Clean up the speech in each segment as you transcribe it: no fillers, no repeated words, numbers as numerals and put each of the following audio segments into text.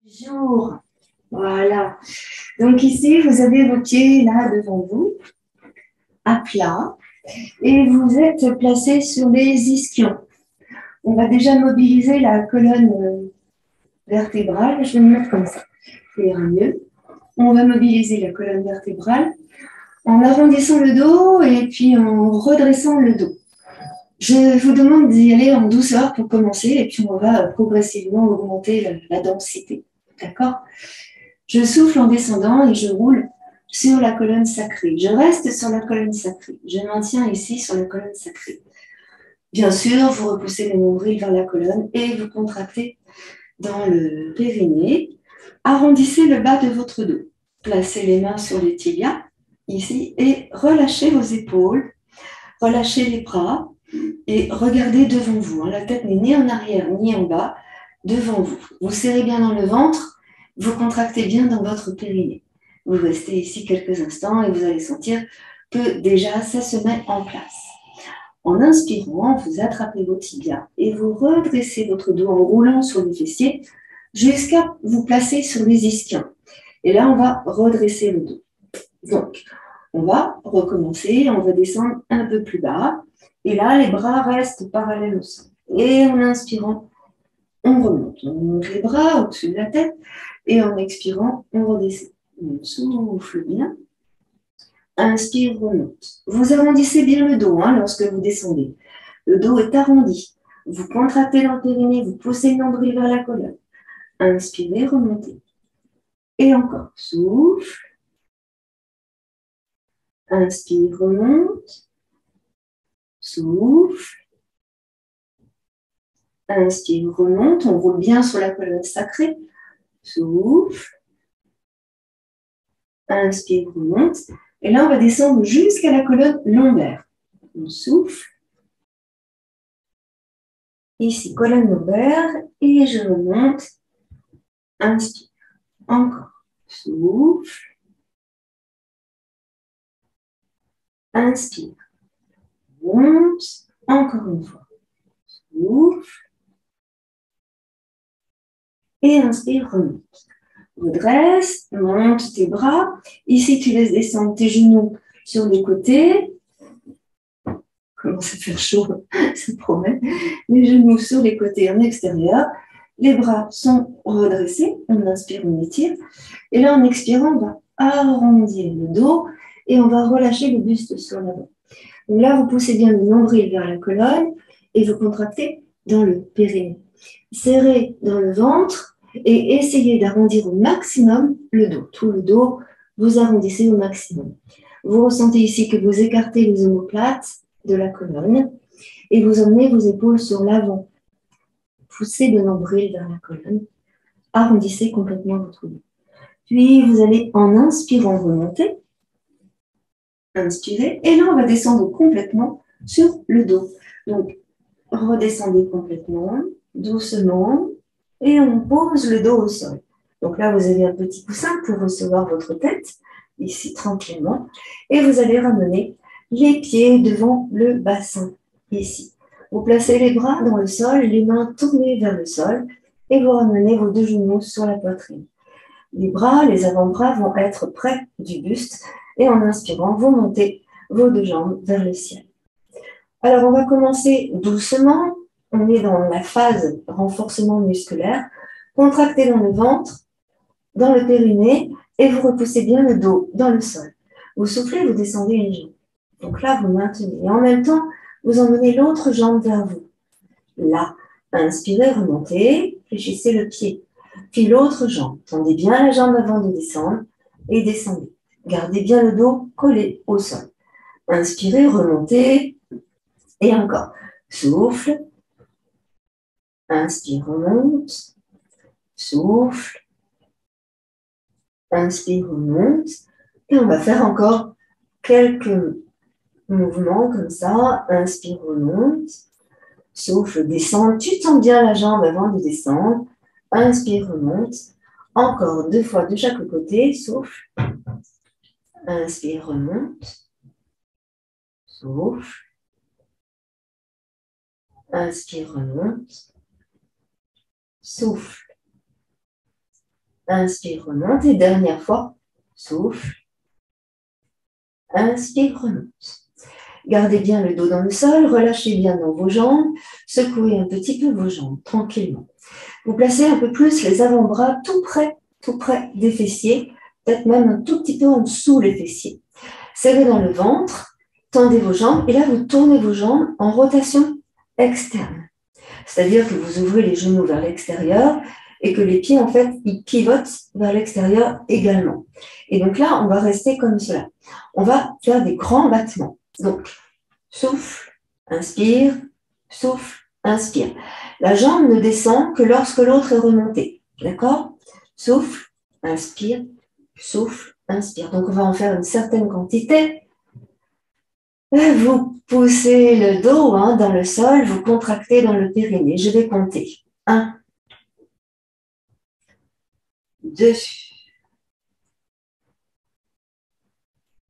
Bonjour. Voilà. Donc ici, vous avez vos pieds là devant vous, à plat, et vous êtes placés sur les ischions. On va déjà mobiliser la colonne vertébrale. Je vais me mettre comme ça, ça ira mieux. On va mobiliser la colonne vertébrale en arrondissant le dos et puis en redressant le dos. Je vous demande d'y aller en douceur pour commencer et puis on va progressivement augmenter la densité. D'accord ? Je souffle en descendant et je roule sur la colonne sacrée. Je reste sur la colonne sacrée. Je maintiens ici sur la colonne sacrée. Bien sûr, vous repoussez le nombril vers la colonne et vous contractez dans le périnée. Arrondissez le bas de votre dos. Placez les mains sur les tibias, ici, et relâchez vos épaules. Relâchez les bras et regardez devant vous. La tête n'est ni en arrière ni en bas, devant vous. Vous serrez bien dans le ventre, vous contractez bien dans votre périnée. Vous restez ici quelques instants et vous allez sentir que déjà ça se met en place. En inspirant, vous attrapez vos tibias et vous redressez votre dos en roulant sur les fessiers jusqu'à vous placer sur les ischions. Et là, on va redresser le dos. Donc, on va recommencer, on va descendre un peu plus bas. Et là, les bras restent parallèles au sol. Et en inspirant, on remonte. On monte les bras au-dessus de la tête. Et en expirant, on redescend. On souffle bien. Inspire, remonte. Vous arrondissez bien le dos lorsque vous descendez. Le dos est arrondi. Vous contractez dans le périnée, vous poussez le nombril vers la colonne. Inspirez, remontez. Et encore, souffle. Inspire, remonte. Souffle. Inspire, remonte. On roule bien sur la colonne sacrée. Souffle. Inspire, remonte. Et là, on va descendre jusqu'à la colonne lombaire. On souffle. Ici, colonne lombaire. Et je remonte. Inspire. Encore. Souffle. Inspire. Remonte. Encore une fois. Souffle. Et inspire, remonte. Redresse, monte tes bras. Ici, tu laisses descendre tes genoux sur les côtés. Commence à faire chaud, ça promet. Les genoux sur les côtés en extérieur. Les bras sont redressés. On inspire, on étire. Et là, en expirant, on va arrondir le dos et on va relâcher le buste sur l'avant. Donc là, vous poussez bien le nombril vers la colonne et vous contractez dans le périnée. Serrez dans le ventre et essayez d'arrondir au maximum le dos. Tout le dos, vous arrondissez au maximum. Vous ressentez ici que vous écartez les omoplates de la colonne et vous emmenez vos épaules sur l'avant. Poussez le nombril vers la colonne. Arrondissez complètement votre dos. Puis, vous allez en inspirant remonter. Inspirez. Et là, on va descendre complètement sur le dos. Donc, redescendez complètement, doucement, et on pose le dos au sol. Donc là, vous avez un petit coussin pour recevoir votre tête, ici tranquillement, et vous allez ramener les pieds devant le bassin, ici. Vous placez les bras dans le sol, les mains tournées vers le sol, et vous ramenez vos deux genoux sur la poitrine. Les bras, les avant-bras vont être près du buste, et en inspirant, vous montez vos deux jambes vers le ciel. Alors, on va commencer doucement. On est dans la phase renforcement musculaire. Contractez dans le ventre, dans le périnée, et vous repoussez bien le dos dans le sol. Vous soufflez, vous descendez une jambe. Donc là, vous maintenez. Et en même temps, vous emmenez l'autre jambe vers vous. Là, inspirez, remontez, fléchissez le pied. Puis l'autre jambe. Tendez bien la jambe avant de descendre et descendez. Gardez bien le dos collé au sol. Inspirez, remontez. Et encore. Souffle. Inspire, remonte. Souffle. Inspire, remonte. Et on va faire encore quelques mouvements comme ça. Inspire, remonte. Souffle, descend. Tu tends bien la jambe avant de descendre. Inspire, remonte. Encore 2 fois de chaque côté. Souffle. Inspire, remonte. Souffle. Inspire, remonte. Souffle. inspire, remonte. Et dernière fois, souffle, inspire, remonte. Gardez bien le dos dans le sol, relâchez bien dans vos jambes, secouez un petit peu vos jambes, tranquillement. Vous placez un peu plus les avant-bras tout près des fessiers, peut-être même un tout petit peu en dessous les fessiers. Serrez dans le ventre, tendez vos jambes et là vous tournez vos jambes en rotation externe. C'est-à-dire que vous ouvrez les genoux vers l'extérieur et que les pieds, en fait, ils pivotent vers l'extérieur également. Et donc là, on va rester comme cela. On va faire des grands battements. Donc, souffle, inspire, souffle, inspire. La jambe ne descend que lorsque l'autre est remontée. D'accord? Souffle, inspire, souffle, inspire. Donc, on va en faire une certaine quantité. Vous poussez le dos dans le sol, vous contractez dans le périnée. Je vais compter. 1, 2,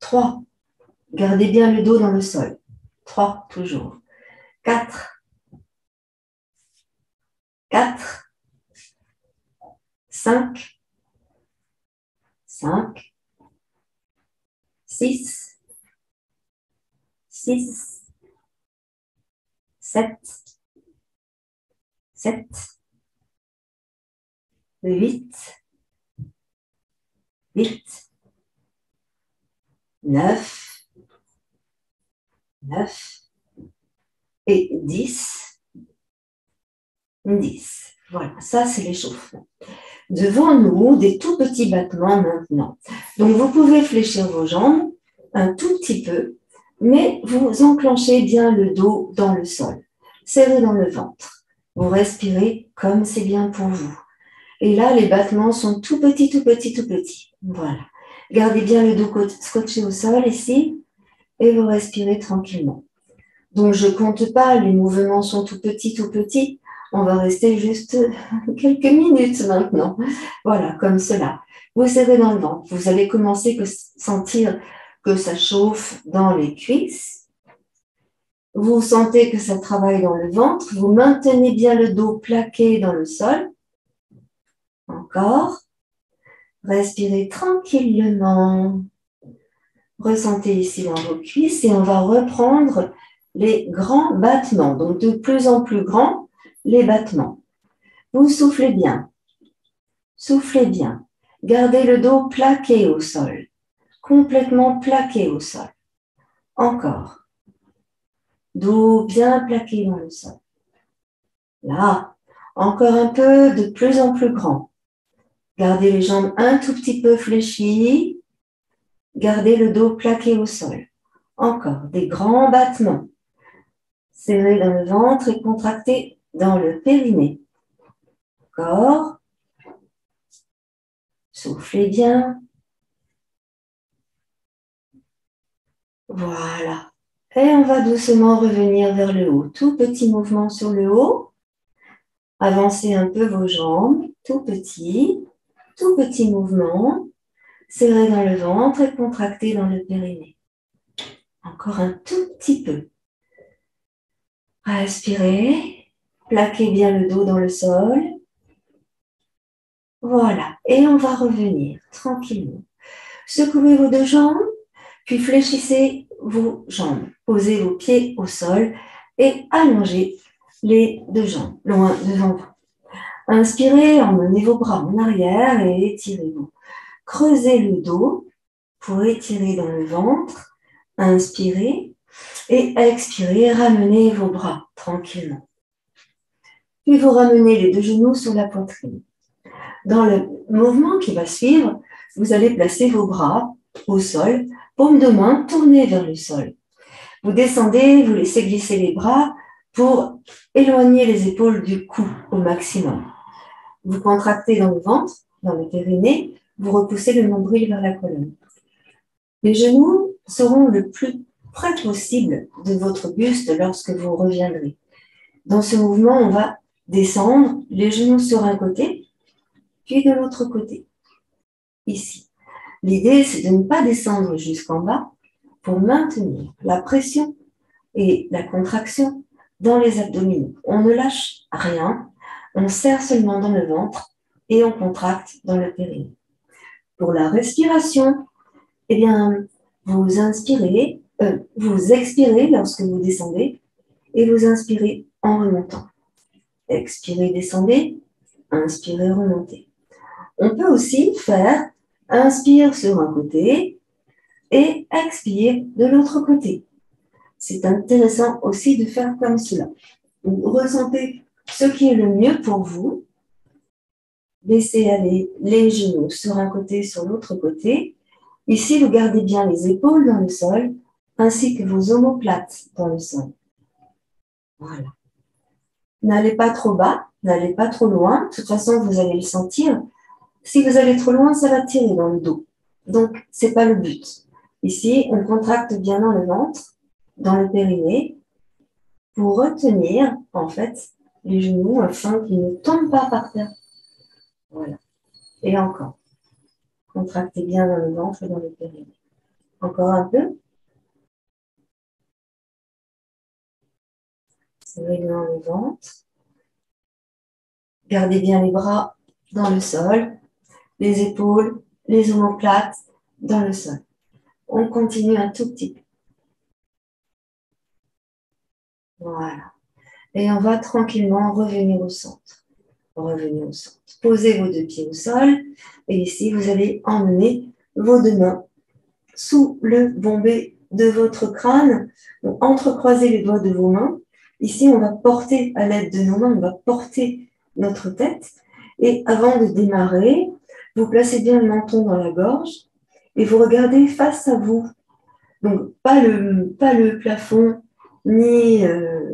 3. Gardez bien le dos dans le sol. 3, toujours. 4, 4, 5, 5, 6, 6, 7, 7, 8, 8, 9, 9 et 10, 10. Voilà, ça c'est l'échauffement. Devant nous, des tout petits battements maintenant. Donc vous pouvez fléchir vos jambes un tout petit peu, mais vous enclenchez bien le dos dans le sol. Serrez dans le ventre. Vous respirez comme c'est bien pour vous. Et là, les battements sont tout petits, tout petits, tout petits. Voilà. Gardez bien le dos scotché au sol ici et vous respirez tranquillement. Donc, je ne compte pas, les mouvements sont tout petits, tout petits. On va rester juste quelques minutes maintenant. Voilà, comme cela. Vous serrez dans le ventre. Vous allez commencer à sentir que ça chauffe dans les cuisses. Vous sentez que ça travaille dans le ventre. Vous maintenez bien le dos plaqué dans le sol. Encore. Respirez tranquillement. Ressentez ici dans vos cuisses et on va reprendre les grands battements. Donc, de plus en plus grands, les battements. Vous soufflez bien. Soufflez bien. Gardez le dos plaqué au sol. Complètement plaqué au sol. Encore. Dos bien plaqué dans le sol. Là, encore un peu, de plus en plus grand. Gardez les jambes un tout petit peu fléchies. Gardez le dos plaqué au sol. Encore des grands battements. Serrez dans le ventre et contractez dans le périnée. Encore. Soufflez bien. Voilà. Et on va doucement revenir vers le haut. Tout petit mouvement sur le haut. Avancez un peu vos jambes. Tout petit mouvement. Serrez dans le ventre et contractez dans le périnée. Encore un tout petit peu. Respirez. Plaquez bien le dos dans le sol. Voilà. Et on va revenir tranquillement. Secouez vos deux jambes, puis fléchissez vos jambes. Posez vos pieds au sol et allongez les deux jambes loin devant vous. Inspirez, emmenez vos bras en arrière et étirez-vous. Creusez le dos pour étirer dans le ventre. Inspirez et expirez, ramenez vos bras tranquillement. Puis vous ramenez les deux genoux sur la poitrine. Dans le mouvement qui va suivre, vous allez placer vos bras au sol, paume de main tournée vers le sol. Vous descendez, vous laissez glisser les bras pour éloigner les épaules du cou au maximum. Vous contractez dans le ventre, dans le périnée, vous repoussez le nombril vers la colonne. Les genoux seront le plus près possible de votre buste lorsque vous reviendrez. Dans ce mouvement, on va descendre les genoux sur un côté, puis de l'autre côté, ici. L'idée, c'est de ne pas descendre jusqu'en bas pour maintenir la pression et la contraction dans les abdominaux. On ne lâche rien, on serre seulement dans le ventre et on contracte dans le périnée. Pour la respiration, eh bien, vous inspirez, vous expirez lorsque vous descendez et vous inspirez en remontant. Expirez, descendez, inspirez, remontez. On peut aussi faire inspire sur un côté et expire de l'autre côté. C'est intéressant aussi de faire comme cela. Vous ressentez ce qui est le mieux pour vous. Laissez aller les genoux sur un côté, sur l'autre côté. Ici, vous gardez bien les épaules dans le sol, ainsi que vos omoplates dans le sol. Voilà. N'allez pas trop bas, n'allez pas trop loin. De toute façon, vous allez le sentir. Si vous allez trop loin, ça va tirer dans le dos. Donc, ce n'est pas le but. Ici, on contracte bien dans le ventre, dans le périnée, pour retenir, en fait, les genoux afin qu'ils ne tombent pas par terre. Voilà. Et encore. Contractez bien dans le ventre et dans le périnée. Encore un peu. Serrez bien le ventre. Gardez bien les bras dans le sol, les épaules, les omoplates dans le sol. On continue un tout petit peu. Voilà. Et on va tranquillement revenir au centre. Revenir au centre. Posez vos deux pieds au sol. Et ici, vous allez emmener vos deux mains sous le bombé de votre crâne. Donc, entrecroisez les doigts de vos mains. Ici, on va porter à l'aide de nos mains, on va porter notre tête. Et avant de démarrer, vous placez bien le menton dans la gorge et vous regardez face à vous. Donc, pas le plafond ni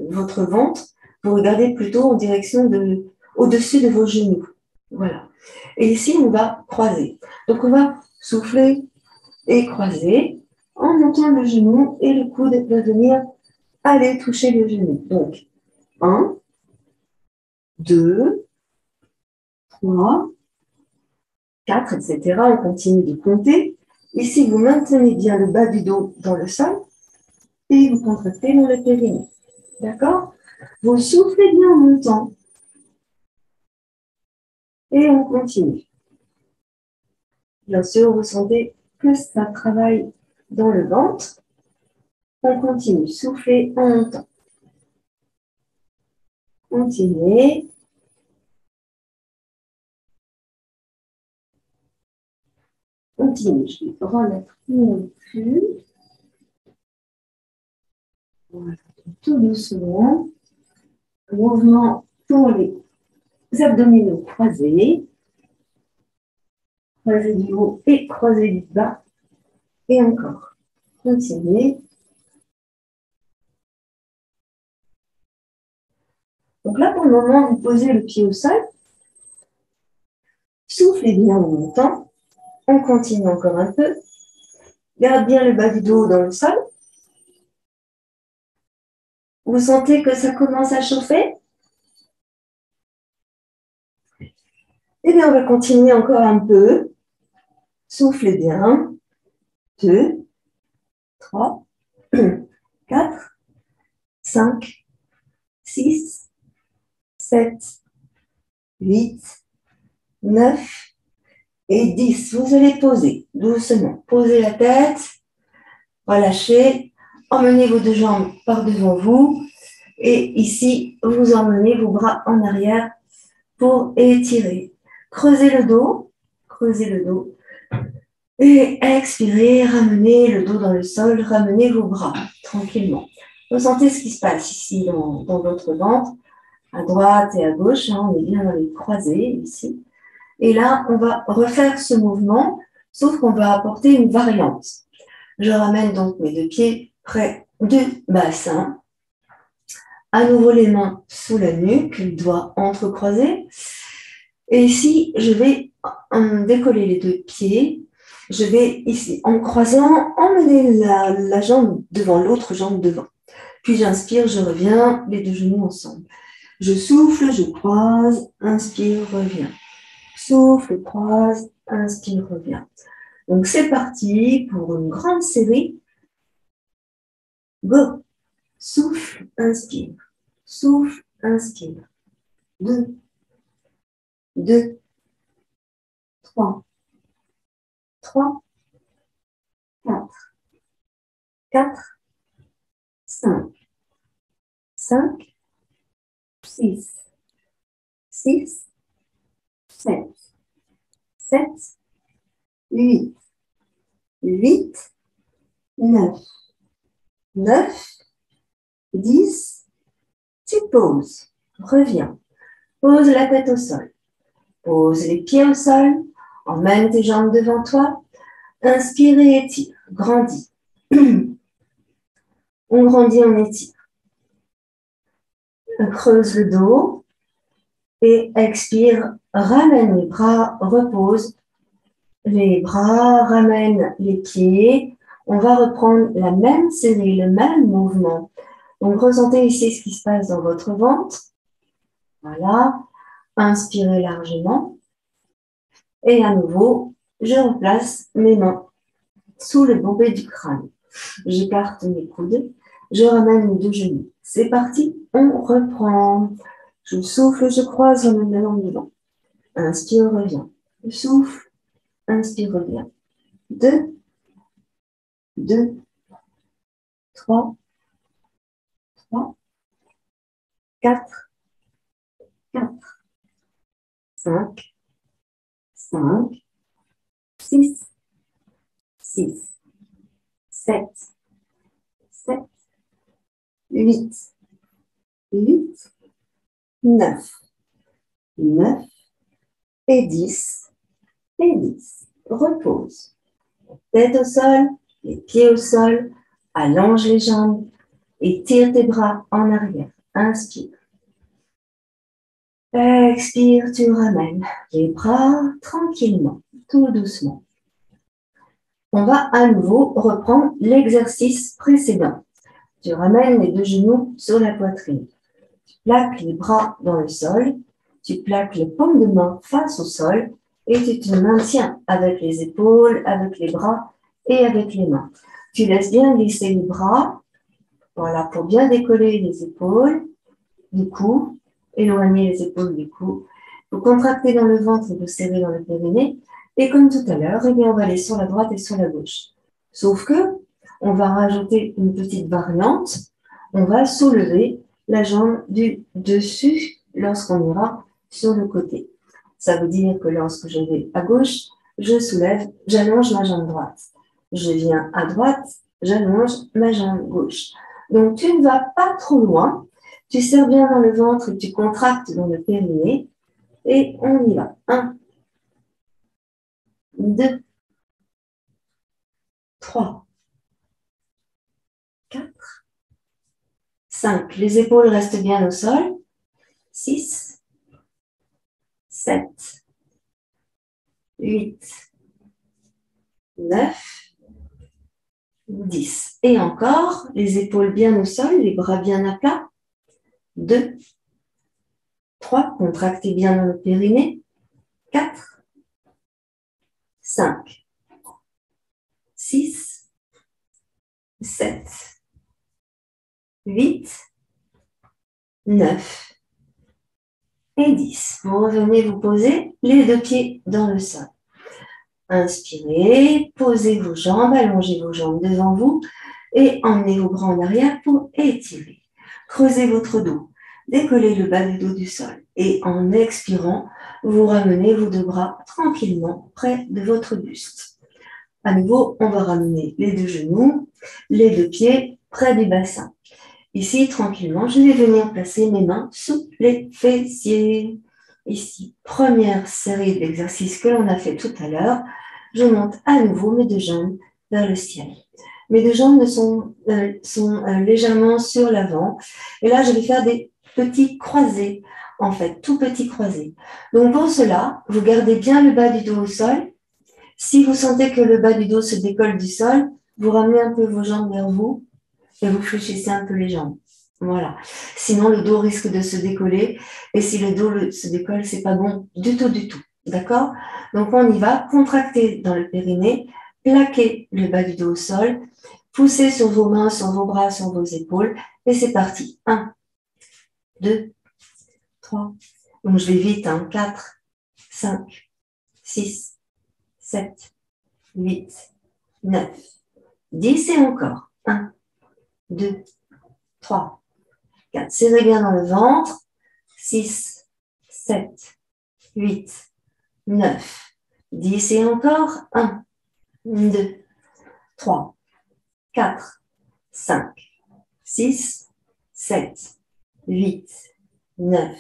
votre ventre. Vous regardez plutôt en direction au-dessus de vos genoux. Voilà. Et ici, on va croiser. Donc, on va souffler et croiser en montant le genou et le coude va venir aller toucher le genou. Donc, 1, 2, 3, 4, etc. On continue de compter. Ici, vous maintenez bien le bas du dos dans le sol et vous contractez dans le périnée. D'accord? Vous soufflez bien en montant. Et on continue. Bien sûr, vous sentez que ça travaille dans le ventre. On continue. Soufflez en montant. Continuez. Continue. Je vais remettre mon cul. Voilà. Tout doucement. Mouvement pour les abdominaux croisés. Croisés du haut et croisés du bas. Et encore. Continuez. Donc là, pour le moment, vous posez le pied au sol. Soufflez bien en montant. On continue encore un peu. Garde bien le bas du dos dans le sol. Vous sentez que ça commence à chauffer? Eh bien, on va continuer encore un peu. Soufflez bien. 2, 3, 4, 5, 6, 7, 8, 9 et 10. Vous allez poser doucement. Posez la tête. Relâchez. Emmenez vos deux jambes par devant vous. Et ici, vous emmenez vos bras en arrière pour étirer. Creusez le dos. Creusez le dos. Et expirez, ramenez le dos dans le sol, ramenez vos bras tranquillement. Ressentez ce qui se passe ici dans votre ventre, à droite et à gauche, on est bien dans les croisés ici. Et là, on va refaire ce mouvement, sauf qu'on va apporter une variante. Je ramène donc mes deux pieds près du bassin. À nouveau les mains sous la nuque, les doigts entrecroisés. Et ici, je vais décoller les deux pieds. Je vais ici, en croisant, emmener la jambe devant l'autre jambe devant. Puis j'inspire, je reviens, les deux genoux ensemble. Je souffle, je croise, inspire, reviens. Souffle, croise, inspire, reviens. Donc c'est parti pour une grande série. Go. Souffle, inspire. Souffle, inspire. 2, 2, 3, 3, 4, 4, 5, 5, 6, 6, 7, 7, 8, 8, 9, 9, 10, tu poses, reviens, pose la tête au sol, pose les pieds au sol, emmène tes jambes devant toi, inspire et étire, grandis. On grandit, on étire. On creuse le dos et expire, ramène les bras, repose les bras, ramène les pieds. On va reprendre la même série, le même mouvement. Donc, ressentez ici ce qui se passe dans votre ventre. Voilà. Inspirez largement. Et à nouveau, je replace mes mains sous le bombé du crâne. J'écarte mes coudes. Je ramène mes deux genoux. C'est parti. On reprend. Je souffle, je croise, je me en devant. Inspire, reviens. Je souffle. Inspire, reviens. 2, 2, 3, 3, 4, 4, 5, 5, 6, 6, 7, 7, 8, 8, 9, 9 et 10, et 10. Repose. Tête au sol, les pieds au sol, allonge les jambes et tire tes bras en arrière. Inspire. Expire, tu ramènes les bras tranquillement, tout doucement. On va à nouveau reprendre l'exercice précédent. Tu ramènes les deux genoux sur la poitrine. Tu plaques les bras dans le sol. Tu plaques les paumes de main face au sol et tu te maintiens avec les épaules, avec les bras et avec les mains. Tu laisses bien glisser les bras, voilà, pour bien décoller les épaules, du cou, éloigner les épaules du cou. Vous contractez dans le ventre et vous serrez dans le périnée. Et comme tout à l'heure, eh bien, on va aller sur la droite et sur la gauche. Sauf que, on va rajouter une petite variante. On va soulever la jambe du dessus lorsqu'on ira sur le côté. Ça veut dire que lorsque je vais à gauche, je soulève, j'allonge ma jambe droite. Je viens à droite, j'allonge ma jambe gauche. Donc, tu ne vas pas trop loin. Tu serres bien dans le ventre et tu contractes dans le périnée. Et on y va. 1, 2, 3, 4, 5. Les épaules restent bien au sol. 6, 7, 8, 9, 10. Et encore, les épaules bien au sol, les bras bien à plat. 2, 3, contractez bien dans le périnée. 4, 5, 6, 7, 8, 9 et 10. Vous revenez vous poser les deux pieds dans le sol. Inspirez, posez vos jambes, allongez vos jambes devant vous et emmenez vos bras en arrière pour étirer. Creusez votre dos, décollez le bas du dos du sol et en expirant, vous ramenez vos deux bras tranquillement près de votre buste. À nouveau, on va ramener les deux genoux, les deux pieds près du bassin. Ici, tranquillement, je vais venir placer mes mains sous les fessiers. Ici, première série d'exercices que l'on a fait tout à l'heure. Je monte à nouveau mes deux jambes vers le ciel. Mes deux jambes sont légèrement sur l'avant. Et là, je vais faire des petits croisés, en fait, tout petits croisés. Donc, pour cela, vous gardez bien le bas du dos au sol. Si vous sentez que le bas du dos se décolle du sol, vous ramenez un peu vos jambes vers vous et vous fléchissez un peu les jambes. Voilà. Sinon, le dos risque de se décoller. Et si le dos se décolle, c'est pas bon du tout, du tout. D'accord? Donc, on y va. Contractez dans le périnée. Plaquez le bas du dos au sol. Poussez sur vos mains, sur vos bras, sur vos épaules. Et c'est parti. 1, 2, 3. Donc, je vais vite. 4, 5, 6, 7, 8, 9, 10 et encore. 1, 2, 3, 4. Serrez bien dans le ventre. 6, 7, 8, 9, 10 et encore. 1, 2, 3, 4, 5, 6, 7, 8, 9,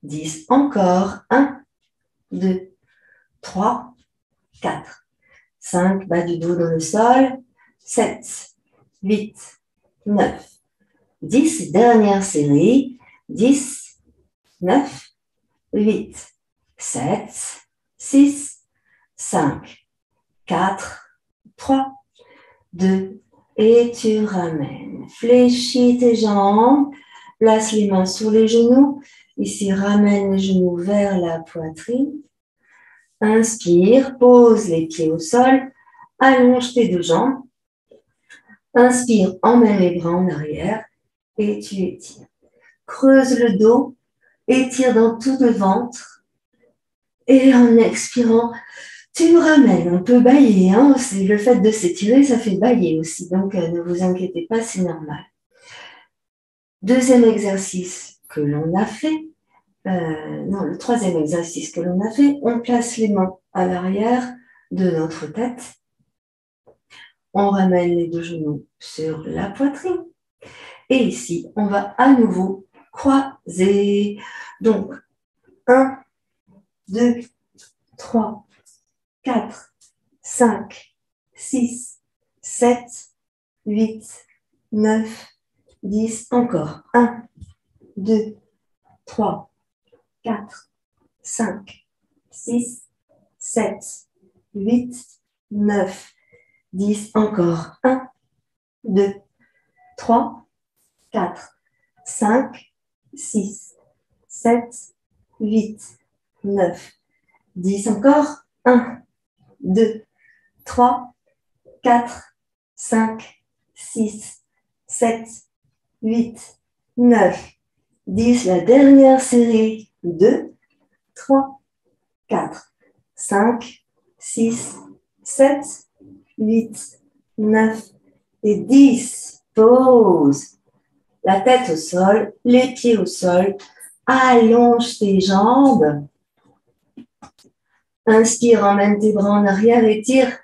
10. Encore. 1, 2, 3, 4, 5. Bas du dos dans le sol. 7, 8, 9, 10. Dernière série. 10, 9, 8, 7, 6, 5, 4, 3, 2, et tu ramènes. Fléchis tes jambes, place les mains sur les genoux. Ici, ramène les genoux vers la poitrine. Inspire, pose les pieds au sol, allonge tes deux jambes. Inspire, emmène les bras en arrière et tu étires. Creuse le dos, étire dans tout le ventre. Et en expirant, tu ramènes. On peut bâiller, hein, c'est le fait de s'étirer, ça fait bâiller aussi. Donc, ne vous inquiétez pas, c'est normal. Deuxième exercice que l'on a fait, le troisième exercice que l'on a fait, on place les mains à l'arrière de notre tête. On ramène les deux genoux sur la poitrine. Et ici, on va à nouveau croiser. Donc, 1, 2, 3, 4, 5, 6, 7, 8, 9, 10. Encore. 1, 2, 3, 4, 5, 6, 7, 8, 9, 10. Encore. 1, 2, 3, 4, 5, 6, 7, 8, 9, 10. Encore. 1, 2, 3, 4, 5, 6, 7, 8, 9, 10. La dernière série. 2, 3, 4, 5, 6, 7, 8, 9 et 10. Pause. La tête au sol, les pieds au sol. Allonge tes jambes. Inspire, emmène tes bras en arrière, étire,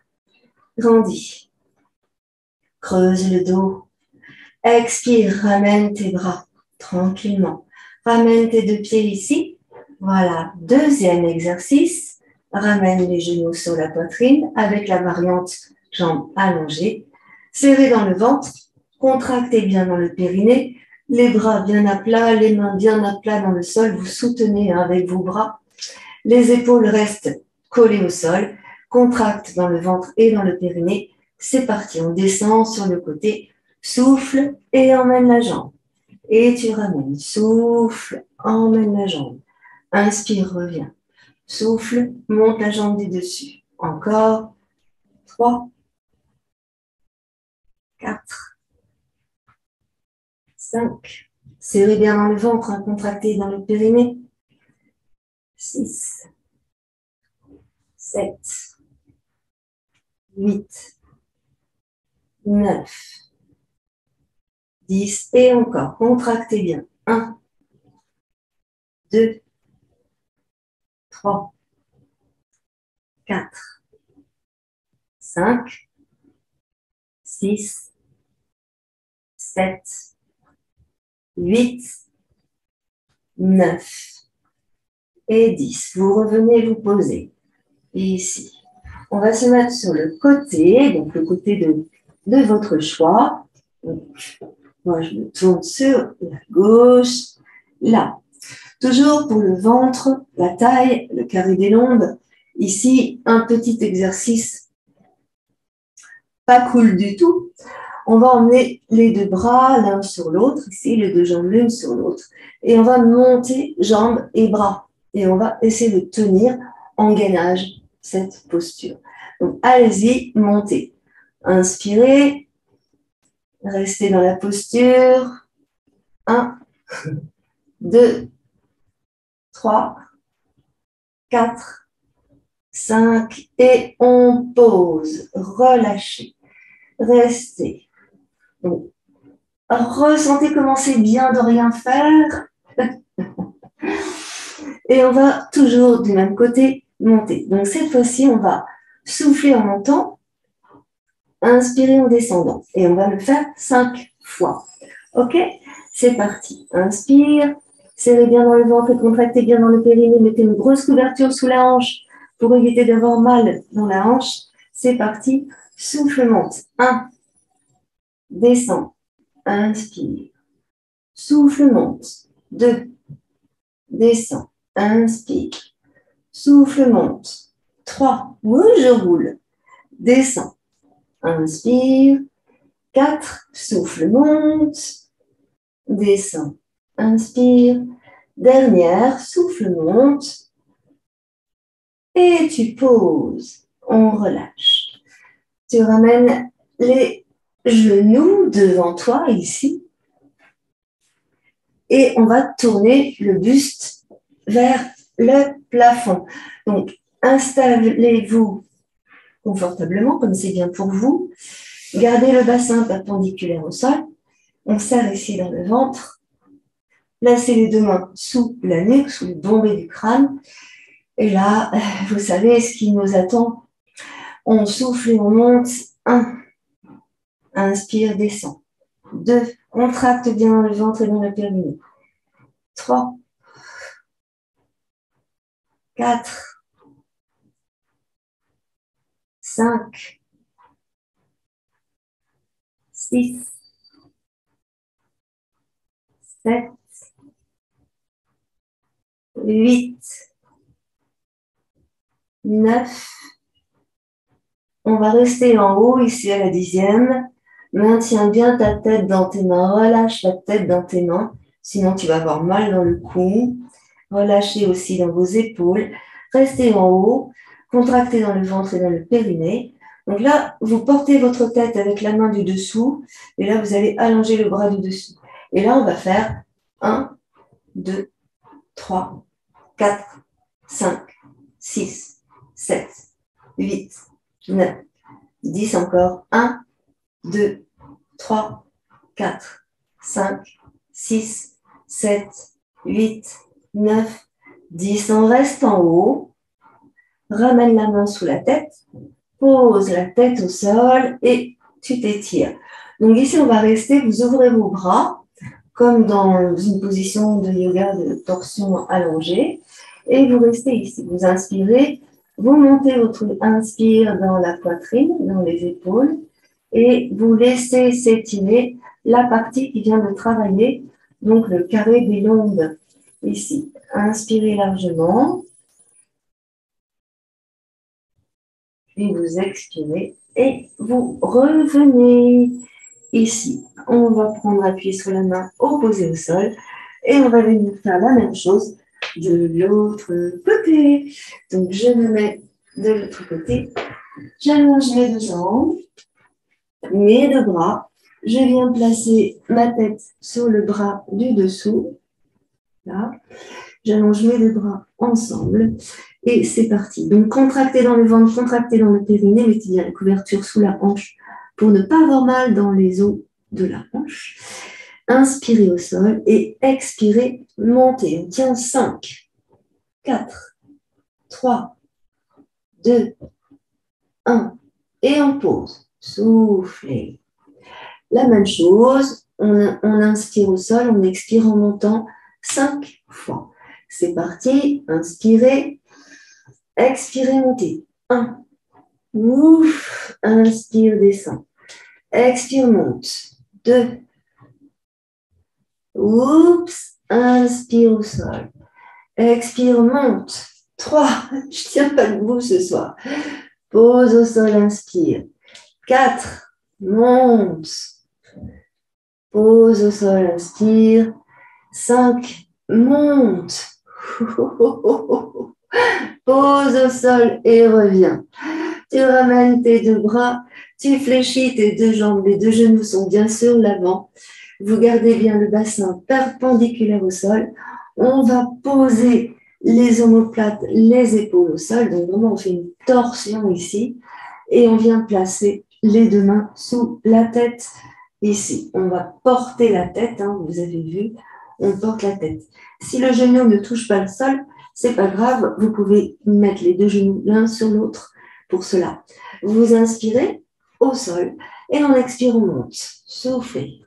grandis. Creuse le dos. Expire, ramène tes bras tranquillement. Ramène tes deux pieds ici. Voilà, deuxième exercice. Ramène les genoux sur la poitrine avec la variante jambes allongées. Serrez dans le ventre. Contractez bien dans le périnée. Les bras bien à plat, les mains bien à plat dans le sol. Vous soutenez avec vos bras. Les épaules restent collées au sol. Contracte dans le ventre et dans le périnée. C'est parti, on descend sur le côté. Souffle et emmène la jambe. Et tu ramènes. Souffle, emmène la jambe. Inspire, reviens. Souffle, monte la jambe du dessus. Encore. 3, 4, 5. Serrez bien dans le ventre, hein, contractez dans le périnée. 6, 7, 8, 9, 10. Et encore, contractez bien. 1, 2, 3, 4, 5, 6, 7, 8, 9 et 10. Vous revenez vous poser. Et ici, on va se mettre sur le côté, donc le côté de votre choix. Donc, moi, je me tourne sur la gauche, là. Toujours pour le ventre, la taille, le carré des lombes. Ici, un petit exercice pas cool du tout. On va emmener les deux bras l'un sur l'autre, ici, les deux jambes l'une sur l'autre. Et on va monter jambes et bras. Et on va essayer de tenir en gainage cette posture. Donc, allez-y, montez. Inspirez. Restez dans la posture. 1, 2, 3, 4, 5 et on pose. Relâchez. Restez. Donc, ressentez comment c'est bien de rien faire. Et on va toujours du même côté monter. Donc cette fois-ci, on va souffler en montant, inspirer en descendant. Et on va le faire 5 fois. Ok? C'est parti. Inspire, serrez bien dans le ventre et contractez bien dans le périnée. Mettez une grosse couverture sous la hanche pour éviter d'avoir mal dans la hanche. C'est parti. Souffle, monte. 1. Descend. Inspire. Souffle, monte. 2. Descend. Inspire. Souffle, monte. 3. Je roule. Descend. Inspire. 4. Souffle, monte. Descend. Inspire. Dernière. Souffle, monte. Et tu poses. On relâche. Tu ramènes les genoux devant toi ici. Et on va tourner le buste vers le plafond. Donc, installez-vous confortablement, comme c'est bien pour vous. Gardez le bassin perpendiculaire au sol. On serre ici dans le ventre. Placez les deux mains sous la nuque, sous le bombé du crâne. Et là, vous savez ce qui nous attend. On souffle et on monte. 1. Inspire, descend. 2. Contracte bien le ventre et dans le périnée. 3. 4. 5. 6. 7. 8. 9. On va rester en haut, ici à la 10e. Maintiens bien ta tête dans tes mains. Relâche la tête dans tes mains. Sinon, tu vas avoir mal dans le cou. Relâchez aussi dans vos épaules. Restez en haut. Contractez dans le ventre et dans le périnée. Donc là, vous portez votre tête avec la main du dessous. Et là, vous allez allonger le bras du dessous. Et là, on va faire 1, 2, 3, 4, 5, 6, 7, 8, 9, 10 encore. 1, 2, 3, 4, 5, 6, 7, 8, 9, 10. On reste en haut. Ramène la main sous la tête. Pose la tête au sol et tu t'étires. Donc ici, on va rester. Vous ouvrez vos bras comme dans une position de yoga de torsion allongée. Et vous restez ici. Vous inspirez. Vous montez votre inspire dans la poitrine, dans les épaules. Et vous laissez s'étirer la partie qui vient de travailler, donc le carré des lombes, ici. Inspirez largement, puis vous expirez et vous revenez ici. On va prendre appui sur la main opposée au sol et on va venir faire la même chose de l'autre côté. Donc, je me mets de l'autre côté, j'allonge mes deux jambes, mes deux bras, je viens placer ma tête sur le bras du dessous. Là, j'allonge mes deux bras ensemble et c'est parti. Donc, contractez dans le ventre, contractez dans le périnée, mettez bien la couverture sous la hanche pour ne pas avoir mal dans les os de la hanche. Inspirez au sol et expirez, montez. On tient 5, 4, 3, 2, 1 et on pose. Soufflez. La même chose, on inspire au sol, on expire en montant 5 fois. C'est parti, inspirez, expirez, montez. 1, ouf, inspire, descend. Expire, monte. 2, oups, inspire au sol. Expire, monte. 3, je tiens pas debout ce soir. Pose au sol, inspire. 4, monte. Pose au sol, inspire. 5, monte. Pose au sol et reviens. Tu ramènes tes deux bras, tu fléchis tes deux jambes, les deux genoux sont bien sur l'avant. Vous gardez bien le bassin perpendiculaire au sol. On va poser les omoplates, les épaules au sol. Donc vraiment, on fait une torsion ici. Et on vient placer les deux mains sous la tête ici. On va porter la tête, hein, vous avez vu, on porte la tête. Si le genou ne touche pas le sol, c'est pas grave, vous pouvez mettre les deux genoux l'un sur l'autre pour cela. Vous inspirez au sol et en expire, on monte. Soufflez.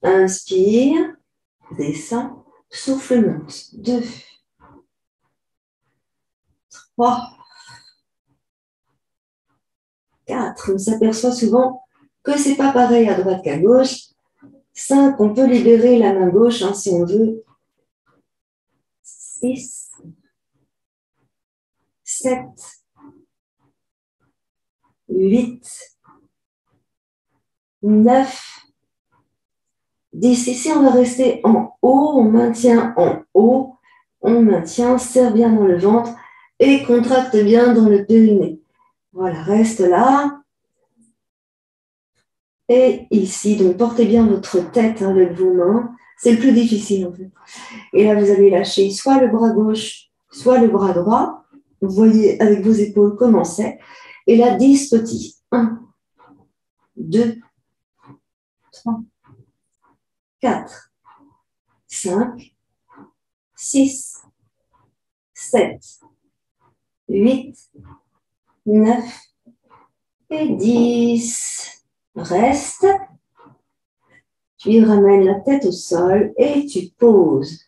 Inspire, descend, souffle, monte. 2, 3, 4. On s'aperçoit souvent que c'est pas pareil à droite qu'à gauche. 5, on peut libérer la main gauche hein, si on veut. 6, 7, 8, 9, 10. Ici, on va rester en haut, on maintient en haut, on maintient, serre bien dans le ventre et contracte bien dans le périnée. Voilà, reste là. Et ici, donc portez bien votre tête avec vos mains. C'est le plus difficile en fait. Et là, vous allez lâcher soit le bras gauche, soit le bras droit. Vous voyez avec vos épaules comment c'est. Et là, 10 petits. 1, 2, 3, 4, 5, 6, 7, 8, 9 et 10. Reste. Tu ramènes la tête au sol et tu poses.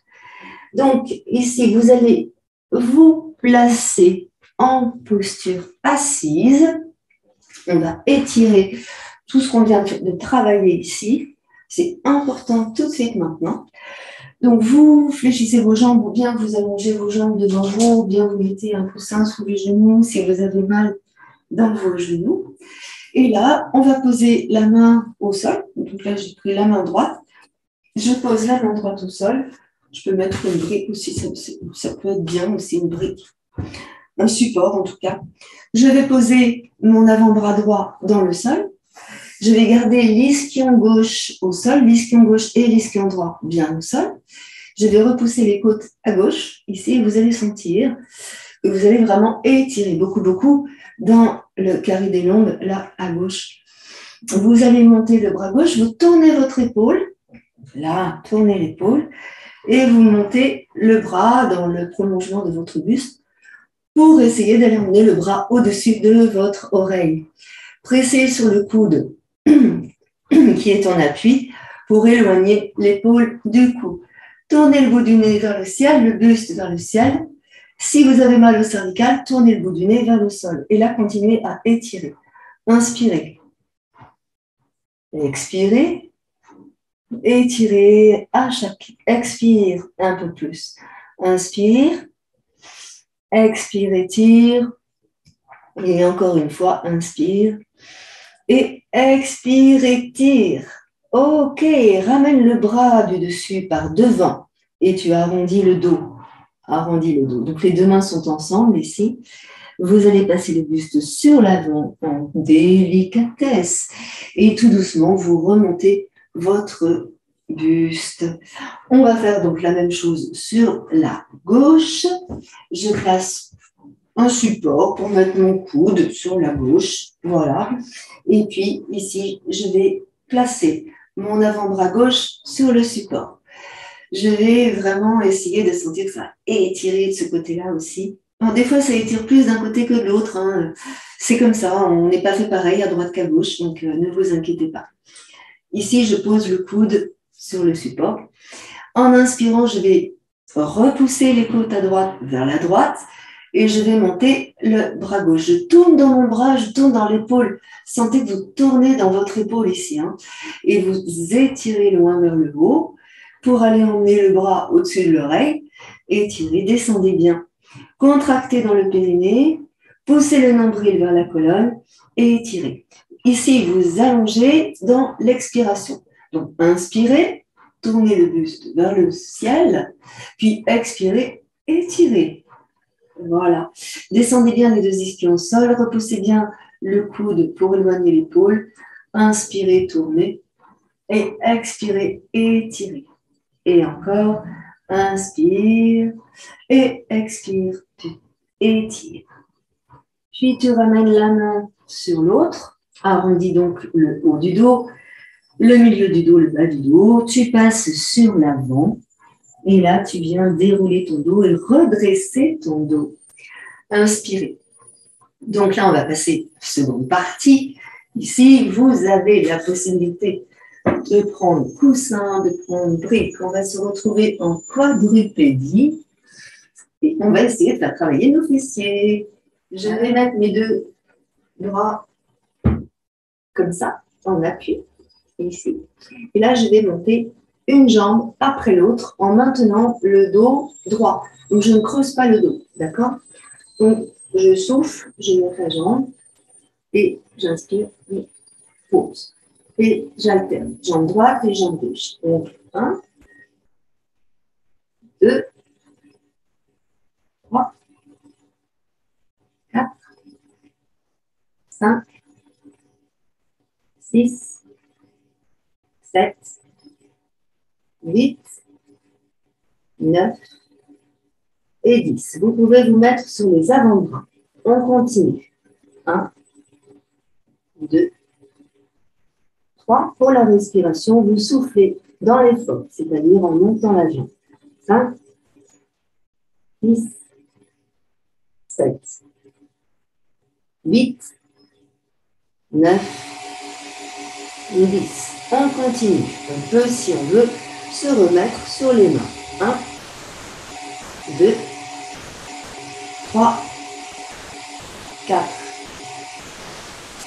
Donc, ici, vous allez vous placer en posture assise. On va étirer tout ce qu'on vient de travailler ici. C'est important tout de suite maintenant. Donc, vous fléchissez vos jambes ou bien vous allongez vos jambes devant vous, ou bien vous mettez un coussin sous les genoux si vous avez mal dans vos genoux. Et là, on va poser la main au sol. Donc là, j'ai pris la main droite. Je pose la main droite au sol. Je peux mettre une brique aussi, ça peut être bien aussi une brique. Un support en tout cas. Je vais poser mon avant-bras droit dans le sol. Je vais garder l'ischion gauche au sol, l'ischion gauche et l'ischion droit bien au sol. Je vais repousser les côtes à gauche, ici, et vous allez sentir que vous allez vraiment étirer beaucoup, beaucoup dans le carré des lombes, là, à gauche. Vous allez monter le bras gauche, vous tournez votre épaule, là, tournez l'épaule, et vous montez le bras dans le prolongement de votre buste pour essayer d'aller emmener le bras au-dessus de votre oreille. Pressez sur le coude qui est en appui pour éloigner l'épaule du cou. Tournez le bout du nez vers le ciel, le buste vers le ciel. Si vous avez mal au cervical, tournez le bout du nez vers le sol. Et là, continuez à étirer. Inspirez. Expirez. Étirez à chaque expire un peu plus. Inspire. Expire, étire. Et encore une fois, inspire. Et expire, étire. Ok, ramène le bras du dessus par devant et tu arrondis le dos. Arrondis le dos. Donc les deux mains sont ensemble ici. Vous allez passer le buste sur l'avant en délicatesse. Et tout doucement, vous remontez votre buste. On va faire donc la même chose sur la gauche. Je place un support pour mettre mon coude sur la gauche. Voilà. Et puis ici, je vais placer mon avant-bras gauche sur le support. Je vais vraiment essayer de sentir que ça va étirer de ce côté-là aussi. Alors, des fois, ça étire plus d'un côté que de l'autre. Hein. C'est comme ça, on n'est pas fait pareil à droite qu'à gauche, donc ne vous inquiétez pas. Ici, je pose le coude sur le support. En inspirant, je vais repousser les côtes à droite vers la droite et je vais monter le bras gauche. Je tourne dans mon bras, je tourne dans l'épaule. Sentez que vous tournez dans votre épaule ici. Hein, et vous étirez loin vers le haut pour aller emmener le bras au-dessus de l'oreille. Étirez, descendez bien. Contractez dans le périnée, poussez le nombril vers la colonne et étirez. Ici, vous allongez dans l'expiration. Donc, inspirez, tournez le buste vers le ciel, puis expirez, étirez. Voilà. Descendez bien les deux ischions au sol, repoussez bien le coude pour éloigner l'épaule. Inspirez, tournez et expirez, étirez. Et encore, Inspire et expire. Tu étires. Puis tu ramènes la main sur l'autre. Arrondis donc le haut du dos, le milieu du dos, le bas du dos. Tu passes sur l'avant. Et là, tu viens dérouler ton dos et redresser ton dos. Inspirez. Donc là, on va passer seconde partie. Ici, vous avez la possibilité de prendre coussin, de prendre brique. On va se retrouver en quadrupédie et on va essayer de faire travailler nos fessiers. Je vais mettre mes deux bras comme ça, en appui, ici. Et là, je vais monter une jambe après l'autre en maintenant le dos droit. Donc, je ne creuse pas le dos, d'accord? Donc, je souffle, je monte la jambe et j'inspire et pause. Et j'alterne, jambe droite et jambe gauche. Donc, 1, 2, 3, 4, 5, 6, 7, 8, 9 et 10. Vous pouvez vous mettre sur les avant-bras. On continue. 1, 2, 3. Pour la respiration, vous soufflez dans l'effort, c'est-à-dire en montant la jambe. 5, 6, 7, 8, 9 et 10. On continue. On peut, si on veut, se remettre sur les mains. 1, 2, 3, 4,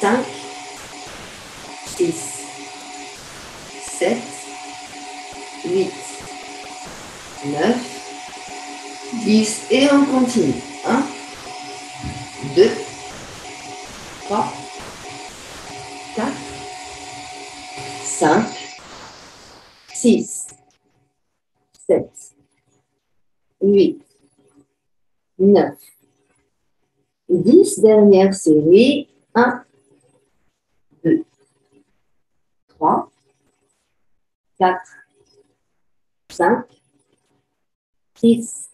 5, 6, 7, 8, 9, 10 et on continue. 1, 2, 3, 4, 5, 6, 7, 8, 9, 10. Dernière série. 1, 2, 3, 4, 5, 6,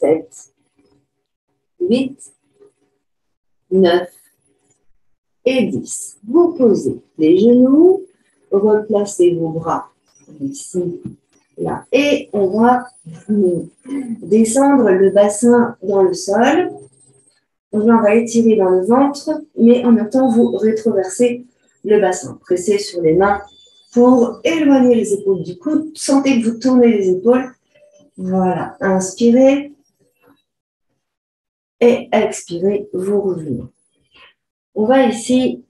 7, 8, 9 et 10. Vous posez les genoux, replacez vos bras ici, là, et on va descendre le bassin dans le sol. On va étirer dans le ventre, mais en même temps, vous rétroversez le bassin. Pressez sur les mains pour éloigner les épaules du coude. Sentez que vous tournez les épaules. Voilà. Inspirez et expirez, vous revenez. On va ici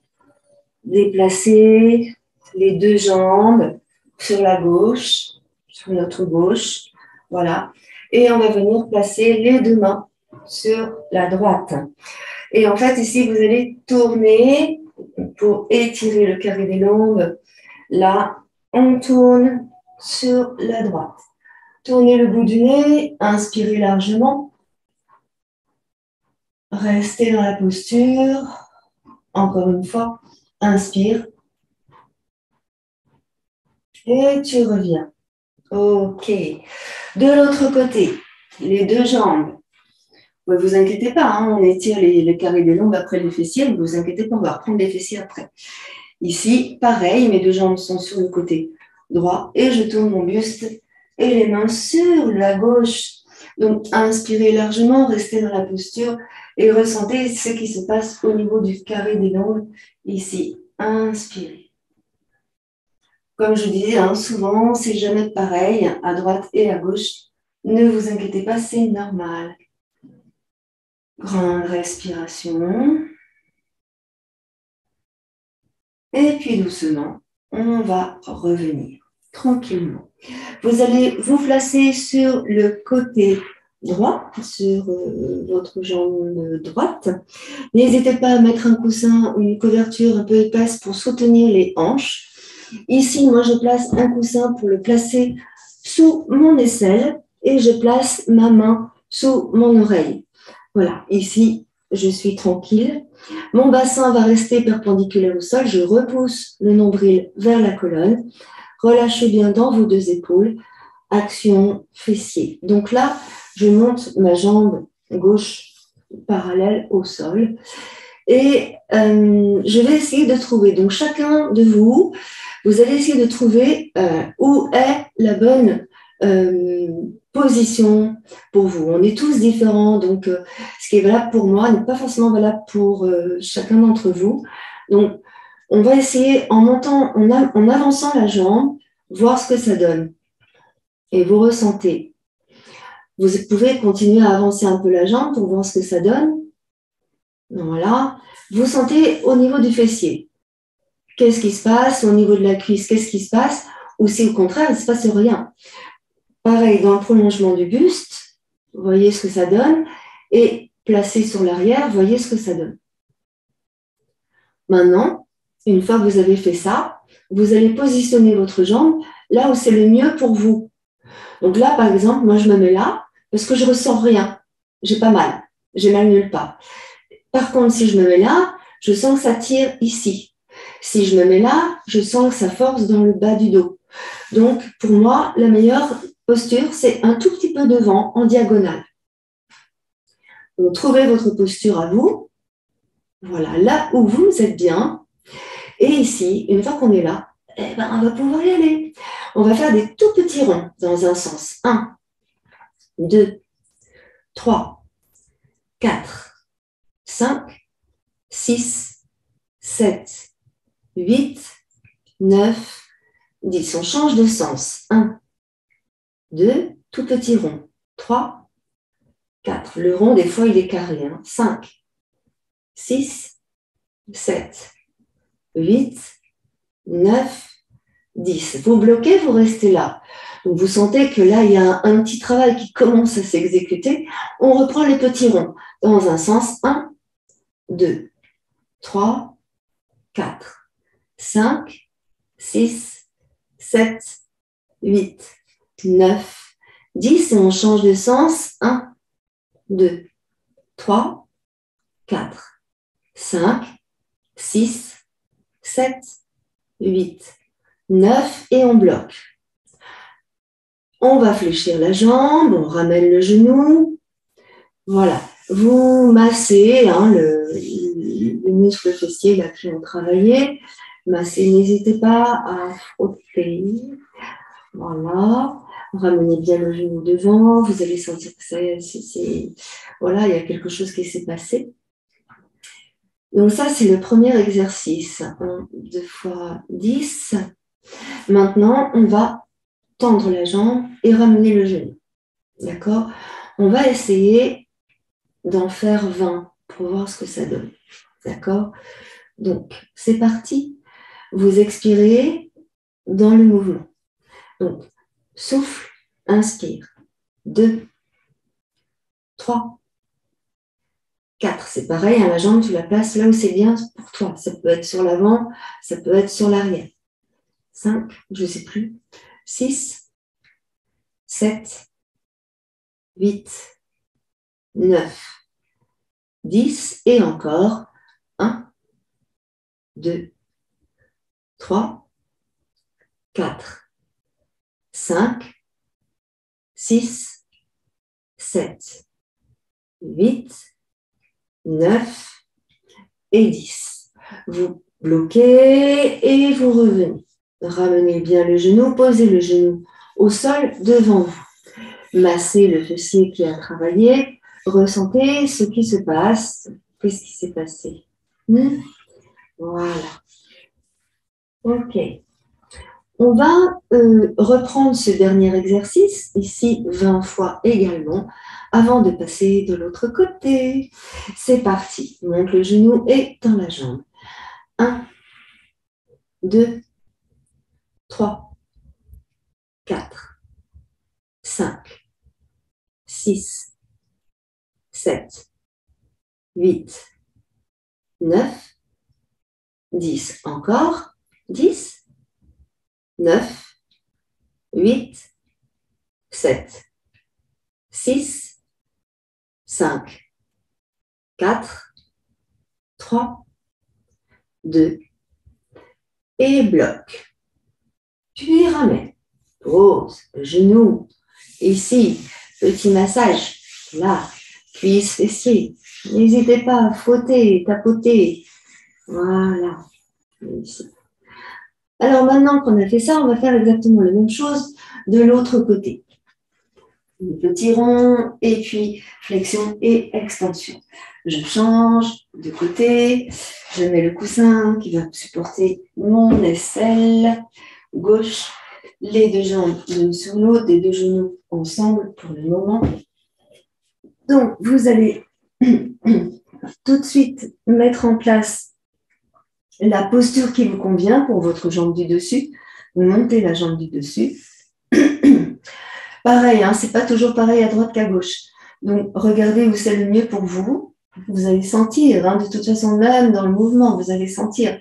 déplacer les deux jambes sur la gauche, sur notre gauche. Voilà. Et on va venir placer les deux mains sur la droite. Et en fait, ici, vous allez tourner pour étirer le carré des lombes. Là, on tourne sur la droite. Tournez le bout du nez, inspirez largement. Restez dans la posture. Encore une fois, inspire. Et tu reviens. Ok. De l'autre côté, les deux jambes. Ne vous inquiétez pas, hein, on étire le carré des lombes après les fessiers. Ne vous inquiétez pas, on va reprendre les fessiers après. Ici, pareil, mes deux jambes sont sur le côté droit et je tourne mon buste et les mains sur la gauche. Donc, inspirez largement, restez dans la posture et ressentez ce qui se passe au niveau du carré des lombes. Ici, inspirez. Comme je disais, hein, souvent, c'est jamais pareil, à droite et à gauche. Ne vous inquiétez pas, c'est normal. Grande respiration. Et puis doucement, on va revenir tranquillement. Vous allez vous placer sur le côté droit, sur votre jambe droite. N'hésitez pas à mettre un coussin ou une couverture un peu épaisse pour soutenir les hanches. Ici, moi, je place un coussin pour le placer sous mon aisselle et je place ma main sous mon oreille. Voilà, ici, je suis tranquille. Mon bassin va rester perpendiculaire au sol. Je repousse le nombril vers la colonne. Relâchez bien dans vos deux épaules. action fessier. Donc là, je monte ma jambe gauche parallèle au sol et je vais essayer de trouver. Donc chacun de vous, vous allez essayer de trouver où est la bonne position pour vous. On est tous différents, donc ce qui est valable pour moi n'est pas forcément valable pour chacun d'entre vous. Donc, on va essayer en montant, en avançant la jambe, voir ce que ça donne. Et vous ressentez. Vous pouvez continuer à avancer un peu la jambe pour voir ce que ça donne. Voilà. Vous sentez au niveau du fessier. Qu'est-ce qui se passe? Au niveau de la cuisse, qu'est-ce qui se passe? Ou si au contraire, il ne se passe rien. Pareil, dans le prolongement du buste, vous voyez ce que ça donne. Et placé sur l'arrière, voyez ce que ça donne. Maintenant, une fois que vous avez fait ça, vous allez positionner votre jambe là où c'est le mieux pour vous. Donc là, par exemple, moi, je me mets là parce que je ne ressens rien. J'ai pas mal. J'ai mal nulle part. Par contre, si je me mets là, je sens que ça tire ici. Si je me mets là, je sens que ça force dans le bas du dos. Donc, pour moi, la meilleure posture, c'est un tout petit peu devant, en diagonale. Donc, trouvez votre posture à vous. Voilà, là où vous êtes bien. Et ici, une fois qu'on est là, eh ben, on va pouvoir y aller. On va faire des tout petits ronds dans un sens. 1, 2, 3, 4, 5, 6, 7, 8, 9, 10. On change de sens. 1, 2, tout petit rond. 3, 4. Le rond, des fois, il est carré. 5, 6, 7, 8, 9, 10. Vous bloquez, vous restez là. Donc, vous sentez que là, il y a un petit travail qui commence à s'exécuter. On reprend les petits ronds dans un sens. 1, 2, 3, 4, 5, 6, 7, 8, 9, 10. Et on change de sens. 1, 2, 3, 4, 5, 6, 7, 8, 9. Et on bloque. On va fléchir la jambe, on ramène le genou. Voilà. Vous massez le muscle fessier là qui ont travaillé. Massez, n'hésitez pas à frotter. Voilà. Ramenez bien le genou devant. Vous allez sentir que voilà, il y a quelque chose qui s'est passé. Donc ça, c'est le premier exercice. 1, 2 fois 10. Maintenant, on va tendre la jambe et ramener le genou. D'accord? On va essayer d'en faire 20 pour voir ce que ça donne. D'accord? Donc, c'est parti. Vous expirez dans le mouvement. Donc, souffle, inspire. 2, 3, 4. C'est pareil, la jambe, tu la places là où c'est bien pour toi. Ça peut être sur l'avant, ça peut être sur l'arrière. 5, je ne sais plus. 6, 7, 8, 9, 10. Et encore. 1, 2, 3, 4, 5, 6, 7, 8, 9 et 10. Vous bloquez et vous revenez. Ramenez bien le genou, posez le genou au sol devant vous. Massez le fessier qui a travaillé. Ressentez ce qui se passe. Qu'est-ce qui s'est passé? Voilà. Ok. On va reprendre ce dernier exercice, ici 20 fois également, avant de passer de l'autre côté. C'est parti. Monte le genou et tends la jambe. 1, 2, 3, 4, 5, 6, 7, 8, 9, 10. Encore. 10, 9, 8, 7, 6, 5, 4, 3, 2 et bloc. Puis ramène. Pose, genou. Ici, petit massage. Là, cuisse, fessier. N'hésitez pas à frotter, tapoter. Voilà. Ici. Alors maintenant qu'on a fait ça, on va faire exactement la même chose de l'autre côté. Petit rond, et puis flexion et extension. Je change de côté. Je mets le coussin qui va supporter mon aisselle gauche. Les deux jambes l'une sur l'autre, les deux genoux ensemble pour le moment. Donc, vous allez tout de suite mettre en place la posture qui vous convient pour votre jambe du dessus. Vous montez la jambe du dessus. Pareil, hein, c'est pas toujours pareil à droite qu'à gauche. Donc, regardez où c'est le mieux pour vous. Vous allez sentir, hein, de toute façon, même dans le mouvement, vous allez sentir.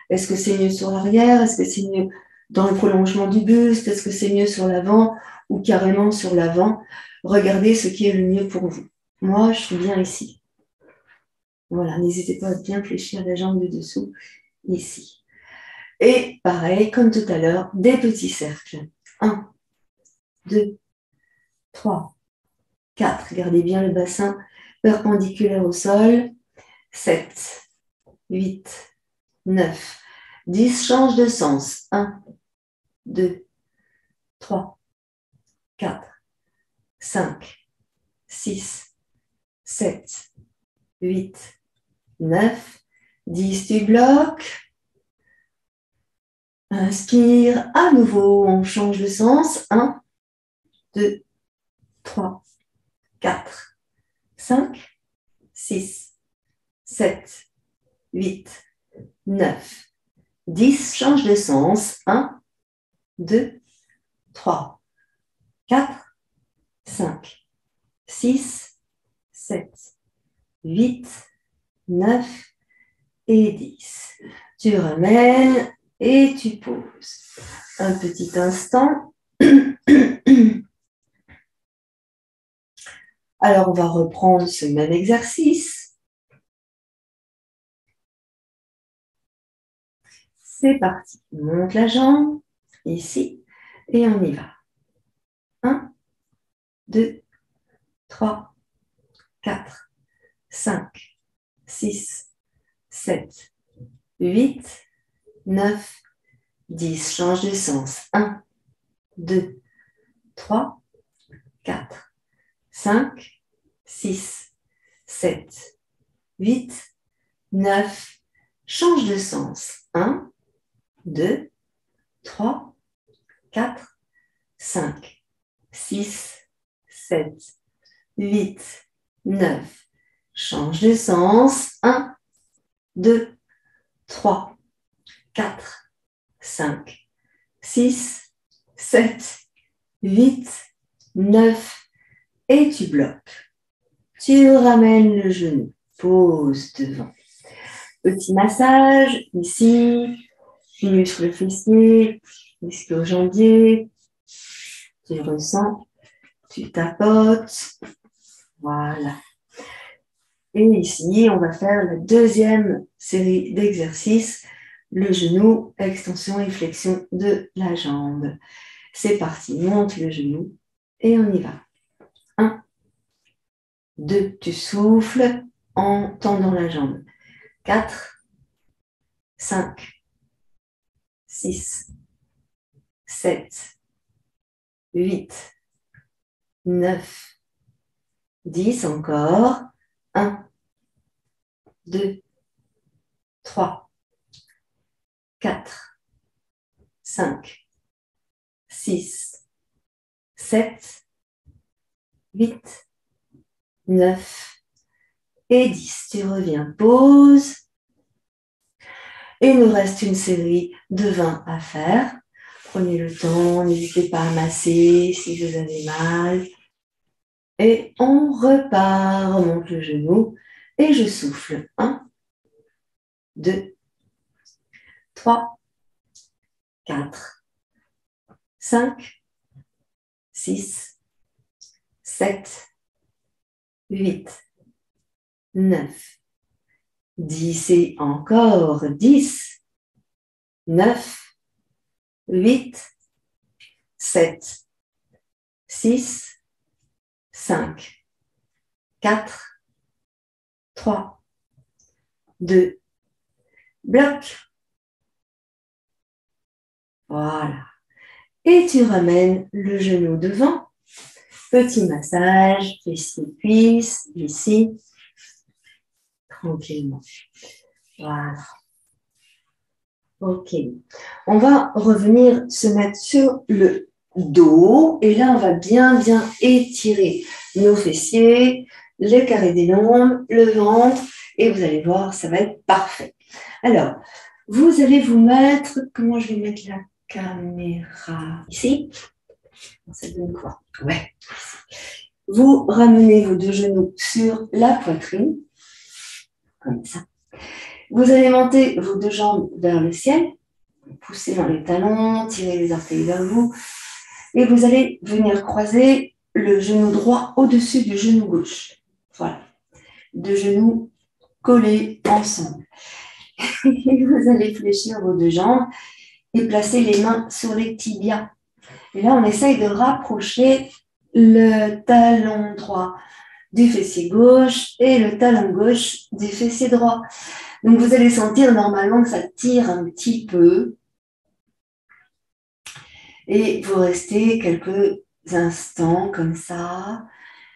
Est-ce que c'est mieux sur l'arrière? Est-ce que c'est mieux dans le prolongement du buste? Est-ce que c'est mieux sur l'avant ou carrément sur l'avant? Regardez ce qui est le mieux pour vous. Moi, je suis bien ici. Voilà, n'hésitez pas à bien fléchir la jambe du dessous, ici. Et pareil, comme tout à l'heure, des petits cercles. 1, 2, 3, 4. Gardez bien le bassin perpendiculaire au sol. 7, 8, 9, 10. Change de sens. 1, 2, 3, 4, 5, 6, 7, 8, 9, 10. Tu bloques. Inspire. À nouveau, on change de sens. 1, 2, 3, 4, 5, 6, 7, 8, 9, 10. Change de sens. 1, 2, 3, 4, 5, 6, 7, 8, 9 et 10. Tu ramènes et tu poses. Un petit instant. Alors, on va reprendre ce même exercice. C'est parti. On monte la jambe ici et on y va. 1, 2, 3, 4, 5, 6, 7, 8, 9, 10. Change de sens. 1, 2, 3, 4, 5, 6, 7, 8, 9. Change de sens. 1, 2, 3, 4, 5, 6, 7, 8, 9. Change de sens. 1, 2, 3, 4, 5, 6, 7, 8, 9. Et tu bloques. Tu ramènes le genou. Pose devant. Petit massage ici. Muscle fessier, muscle jambier. Tu ressens. Tu tapotes. Voilà. Et ici, on va faire la deuxième série d'exercices. Le genou, extension et flexion de la jambe. C'est parti. Monte le genou et on y va. 1, 2, tu souffles en tendant la jambe. 4, 5, 6, 7, 8, 9, 10 encore. 1, 2, 3, 4, 5, 6, 7, 8, 9 et 10. Tu reviens, pause. Et il nous reste une série de 20 à faire. Prenez le temps, n'hésitez pas à masser si vous avez mal. Et on repart, remonte le genou et je souffle. 1, 2, 3, 4, 5, 6, 7, 8, 9, 10 et encore 10, 9, 8, 7, 6, 5, 4, 3, 2, bloc. Voilà. Et tu ramènes le genou devant. Petit massage, ici, cuisse, ici. Tranquillement. Voilà. Ok. On va revenir se mettre sur le dos. Et là, on va bien étirer nos fessiers, les carrés des lombes, le ventre. Et vous allez voir, ça va être parfait. Alors, vous allez vous mettre... Comment je vais mettre la caméra? Ici? Ça donne quoi? Ouais. Vous ramenez vos deux genoux sur la poitrine. Comme ça. Vous allez monter vos deux jambes vers le ciel, poussez dans les talons, tirez les orteils vers vous, et vous allez venir croiser le genou droit au-dessus du genou gauche. Voilà. Deux genoux collés ensemble. Et vous allez fléchir vos deux jambes et placer les mains sur les tibias. Et là, on essaye de rapprocher le talon droit du fessier gauche et le talon gauche du fessier droit. Donc, vous allez sentir normalement que ça tire un petit peu. Et vous restez quelques instants comme ça.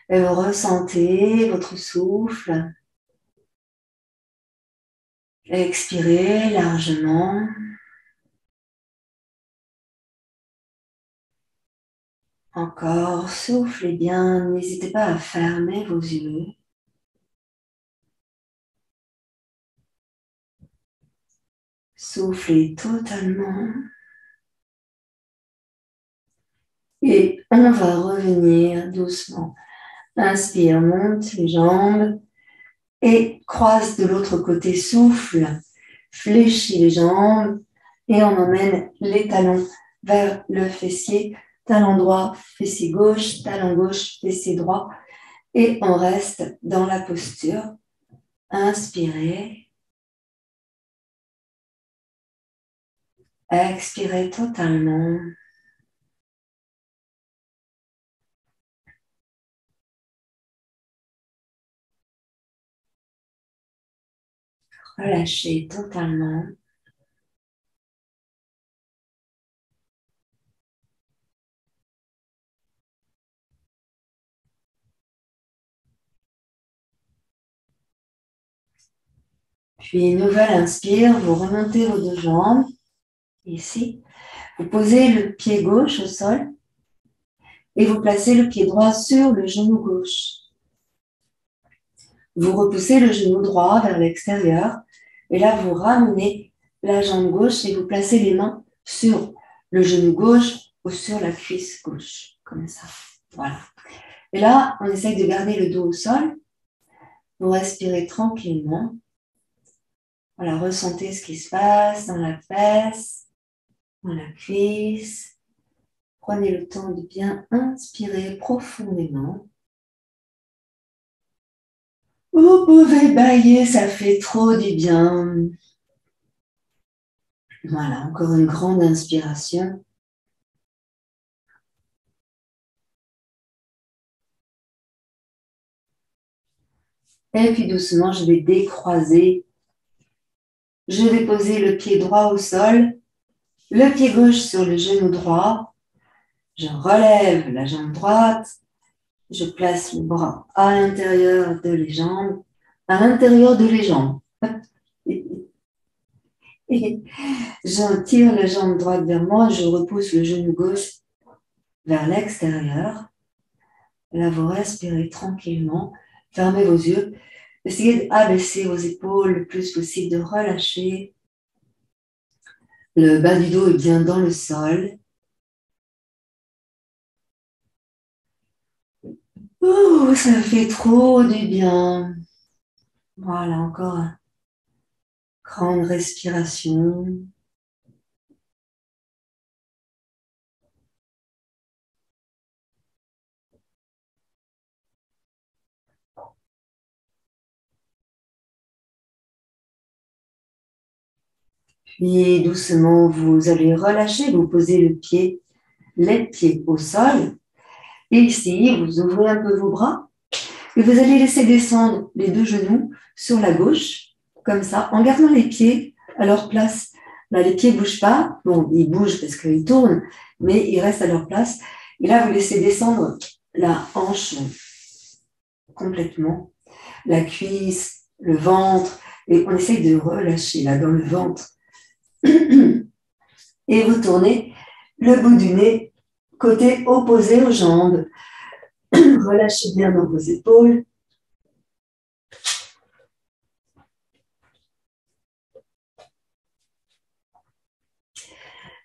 Et vous ressentez votre souffle. Expirez largement. Encore, soufflez bien. N'hésitez pas à fermer vos yeux. Soufflez totalement. Et on va revenir doucement. Inspire, monte les jambes et croise de l'autre côté. Souffle, fléchis les jambes et on emmène les talons vers le fessier. Talon droit, fessier gauche, talon gauche, fessier droit. Et on reste dans la posture. Inspirez. Expirez totalement. Relâchez totalement. Puis, nouvelle inspire, vous remontez vos deux jambes. Ici. Vous posez le pied gauche au sol et vous placez le pied droit sur le genou gauche. Vous repoussez le genou droit vers l'extérieur et là, vous ramenez la jambe gauche et vous placez les mains sur le genou gauche ou sur la cuisse gauche, comme ça. Voilà. Et là, on essaye de garder le dos au sol. Vous respirez tranquillement. Voilà, ressentez ce qui se passe dans la fesse, dans la cuisse. Prenez le temps de bien inspirer profondément. Vous pouvez bâiller, ça fait trop du bien. Voilà, encore une grande inspiration. Et puis doucement, je vais décroiser. Je vais poser le pied droit au sol, le pied gauche sur le genou droit. Je relève la jambe droite. Je place le bras à l'intérieur de les jambes, à l'intérieur de les jambes. Et je tire la jambe droite vers moi, je repousse le genou gauche vers l'extérieur. Là, vous respirez tranquillement, fermez vos yeux. Essayez d'abaisser vos épaules le plus possible, de relâcher. Le bas du dos est bien dans le sol. Ouh, ça fait trop du bien. Voilà, encore une grande respiration. Puis doucement, vous allez relâcher, vous posez le pied les pieds au sol. Et ici, vous ouvrez un peu vos bras et vous allez laisser descendre les deux genoux sur la gauche, comme ça, en gardant les pieds à leur place. Là, les pieds ne bougent pas. Bon, ils bougent parce qu'ils tournent, mais ils restent à leur place. Et là, vous laissez descendre la hanche complètement, la cuisse, le ventre, et on essaye de relâcher là dans le ventre. Et vous tournez le bout du nez côté opposé aux jambes. Relâchez bien dans vos épaules.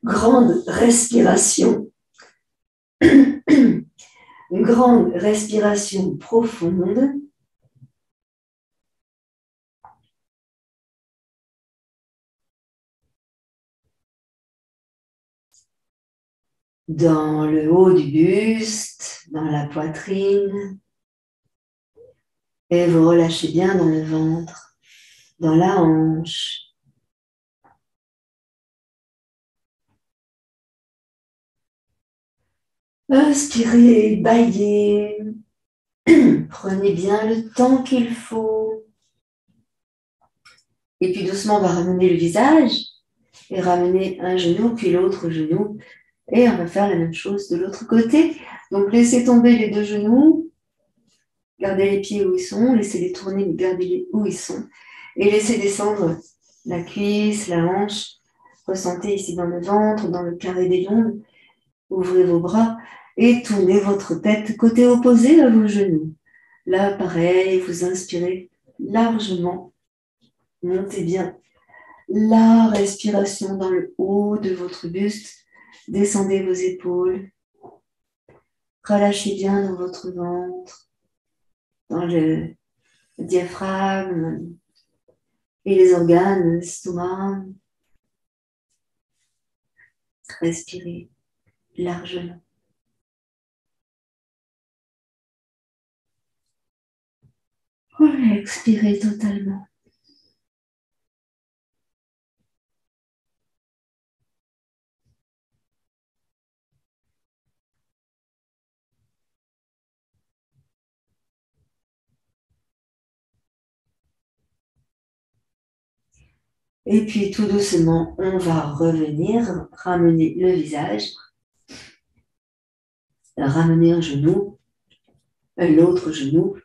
Grande respiration. Une grande respiration profonde. Dans le haut du buste, dans la poitrine. Et vous relâchez bien dans le ventre, dans la hanche. Inspirez, baillez. Prenez bien le temps qu'il faut. Et puis doucement, on va ramener le visage et ramener un genou, puis l'autre genou. Et on va faire la même chose de l'autre côté. Donc, laissez tomber les deux genoux. Gardez les pieds où ils sont. Laissez-les tourner, mais gardez-les où ils sont. Et laissez descendre la cuisse, la hanche. Ressentez ici dans le ventre, dans le carré des jambes. Ouvrez vos bras et tournez votre tête côté opposé à vos genoux. Là, pareil, vous inspirez largement. Montez bien la respiration dans le haut de votre buste. Descendez vos épaules. Relâchez bien dans votre ventre, dans le diaphragme et les organes, l'estomac. Respirez largement. Expirez totalement. Et puis tout doucement, on va revenir, ramener le visage, ramener un genou, l'autre genou.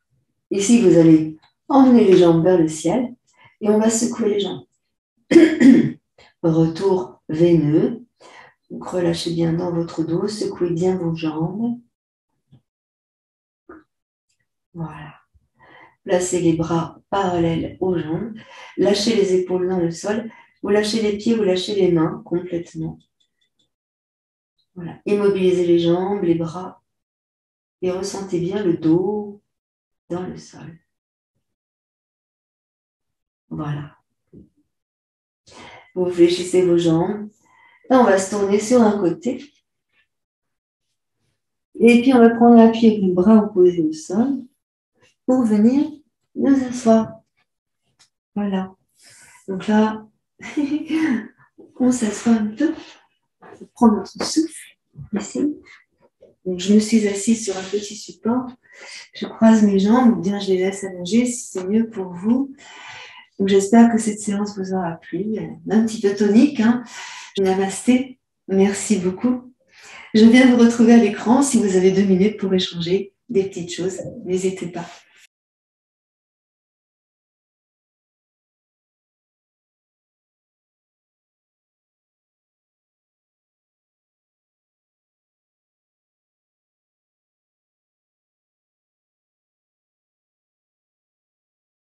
Ici, vous allez emmener les jambes vers le ciel et on va secouer les jambes. Retour veineux. Donc, relâchez bien dans votre dos, secouez bien vos jambes. Voilà. Placez les bras parallèles aux jambes. Lâchez les épaules dans le sol. Vous lâchez les pieds, vous lâchez les mains complètement. Voilà. Immobilisez les jambes, les bras. Et ressentez bien le dos dans le sol. Voilà. Vous fléchissez vos jambes. Là, on va se tourner sur un côté. Et puis, on va prendre l'appui avec les bras opposés au sol pour venir nous asseoir. Voilà. Donc là, on s'assoit un peu. On prend notre souffle ici. Donc, je me suis assise sur un petit support. Je croise mes jambes ou bien je les laisse allonger si c'est mieux pour vous. Donc, j'espère que cette séance vous aura plu. Un petit peu tonique. Hein. Namasté. Merci beaucoup. Je viens vous retrouver à l'écran si vous avez 2 minutes pour échanger des petites choses. N'hésitez pas.